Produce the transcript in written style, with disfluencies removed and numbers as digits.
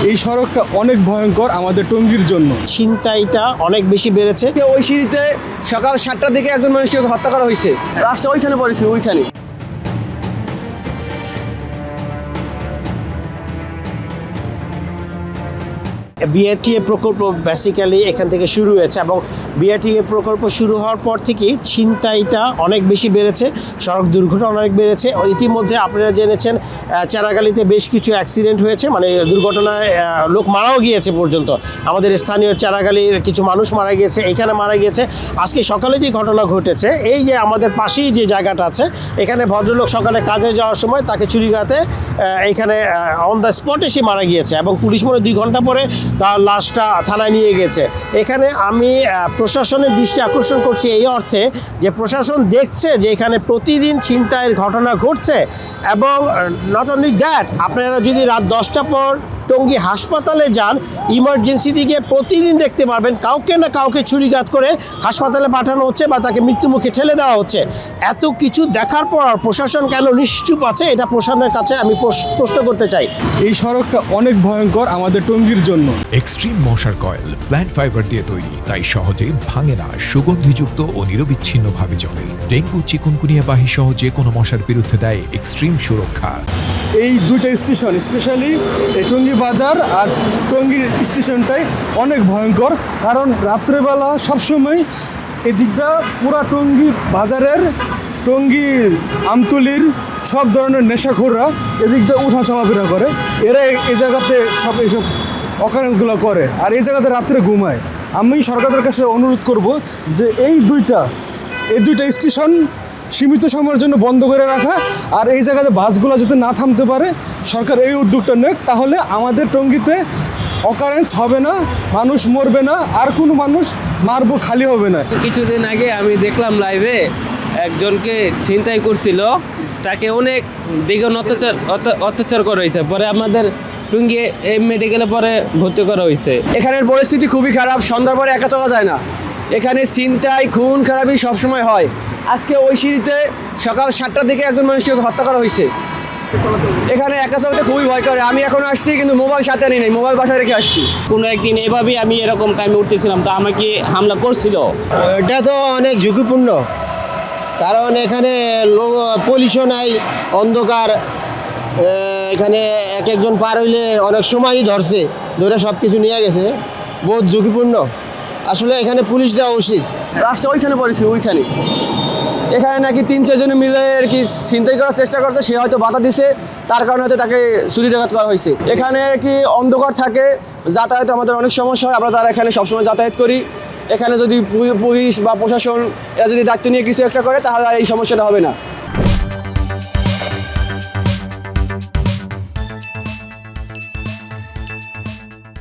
এই সড়কটা অনেক ভয়ঙ্কর আমাদের টঙ্গীর জন্য। ছিনতাইটা অনেক বেশি বেড়েছে। ওই সিঁড়িতে সকাল 7টার দিকে একজন মানুষকে হত্যা করা হয়েছে, রাস্তা ওইখানে পড়েছে ওইখানে। বিআরটিএ প্রকল্প বেসিক্যালি এখান থেকে শুরু হয়েছে এবং বিআরটিএ প্রকল্প শুরু হওয়ার পর থেকেই ছিনতাইটা অনেক বেশি বেড়েছে, সড়ক দুর্ঘটনা অনেক বেড়েছে। ইতিমধ্যে আপনারা জেনেছেন চারাগালিতে বেশ কিছু অ্যাক্সিডেন্ট হয়েছে, মানে দুর্ঘটনায় লোক মারাও গিয়েছে পর্যন্ত। আমাদের স্থানীয় চারাগালির কিছু মানুষ মারা গিয়েছে, এখানে মারা গিয়েছে। আজকে সকালে যে ঘটনা ঘটেছে, এই যে আমাদের পাশেই যে জায়গাটা আছে, এখানে ভদ্রলোক সকালে কাজে যাওয়ার সময় তাকে ছুরিঘাতে এখানে অন দ্য স্পটে সে মারা গিয়েছে এবং পুলিশ মনে 2 ঘন্টা পরে তার লাশটা থানায় নিয়ে গেছে। এখানে আমি প্রশাসনের দৃষ্টি আকর্ষণ করছি এই অর্থে যে প্রশাসন দেখছে যে এখানে প্রতিদিন ছিনতাইয়ের ঘটনা ঘটছে এবং নট অনলি দ্যাট, আপনারা যদি রাত 10টা পর টঙ্গী হাসপাতালে যান, ইমার্জেন্সি দিকে প্রতিদিন দেখতে পারবেন কাউকে না কাউকে ছুরিঘাত করে হাসপাতালে পাঠানো হচ্ছে বা তাকে মৃত্যুমুখে ঠেলে দেওয়া হচ্ছে। এত কিছু দেখার পর প্রশাসন কেন নিশ্চুপ আছে, এটা প্রশাসনের কাছে আমি প্রশ্ন করতে চাই। এই সড়কটা অনেক ভয়ঙ্কর আমাদের টঙ্গীর জন্য। এক্সট্রিম মশার কয়েল প্ল্যান্ট ফাইবার দিয়ে তৈরি, তাই সহজে ভাঙে না, সুগন্ধিযুক্ত ও নিরবিচ্ছিন্নভাবে জ্বলে। ডেঙ্গু, চিকুনগুনিয়া বাহি সহ যে কোনো মশার বিরুদ্ধে দেয় এক্সট্রিম সুরক্ষা। এই 2টা স্টেশন, স্পেশালি এই টঙ্গী বাজার আর টঙ্গীর স্টেশনটাই অনেক ভয়ঙ্কর, কারণ রাত্রেবেলা সবসময় এদিকটা পুরা টঙ্গী বাজারের, টঙ্গী আমতলির সব ধরনের নেশাখোররা এদিকটা উঠা চলাফেরা করে। এরা এই জায়গাতে সব এইসব অকারেন্সগুলো করে আর এই জায়গাতে রাত্রে ঘুমায়। আমি সরকারের কাছে অনুরোধ করব যে এই দুইটা স্টেশন সীমিত সময়ের জন্য বন্ধ করে রাখা, আর এই জায়গাতে বাসগুলো যাতে না থামতে পারে, সরকার এই উদ্যোগটা নেক। তাহলে আমাদের টঙ্গীতে অকারেন্স হবে না, মানুষ মরবে না, আর কোনো মানুষ মারবো খালি হবে না। কিছুদিন আগে আমি দেখলাম লাইভে একজনকে ছিনতাই করছিল, তাকে অনেক দ্বিগুণ অত্যাচার করা হয়েছে, পরে আমাদের টঙ্গী এই মেডিকেলে পরে ভর্তি করা হয়েছে। এখানের পরিস্থিতি খুবই খারাপ, সন্ধ্যার পরে একা চলা যায় না। এখানে ছিনতাই, খুন খারাপি সবসময় হয়। আজকে ওই সিঁড়িতে সকাল 7টার দিকে একজন মানুষকে হত্যা করা হয়েছে। এখানে একা চলতে খুবই ভয় করে। আমি এখন আসছি কিন্তু মোবাইল সাথে আনি নাই, মোবাইল বাসায় রেখে আসছি। কোনো একদিন এভাবেই আমি এরকম টাইমে উঠতেছিলাম, তো আমাকে হামলা করছিল। এটা তো অনেক ঝুঁকিপূর্ণ, কারণ এখানে পুলিশও নাই, অন্ধকার। এখানে একজন পার হইলে অনেক সময়ই ধরে সব কিছু নিয়ে গেছে, বহুত ঝুঁকিপূর্ণ। আসলে এখানে পুলিশ দেওয়া উচিত। রাস্তা ওইখানে পড়েছে ওইখানে। এখানে নাকি 3-4 জন মিলে আর কি ছিনতাই করার চেষ্টা করছে, সে হয়তো বাধা দিছে, তার কারণে হয়তো তাকে চুরিডাকাত করা হয়েছে। এখানে কি অন্ধকার থাকে, যাতায়াত আমাদের অনেক সমস্যা হয়। আমরা তারা এখানে সবসময় যাতায়াত করি। এখানে যদি পুলিশ বা প্রশাসন এরা যদি দায়িত্ব নিয়ে কিছু একটা করে, তাহলে আর এই সমস্যাটা হবে না।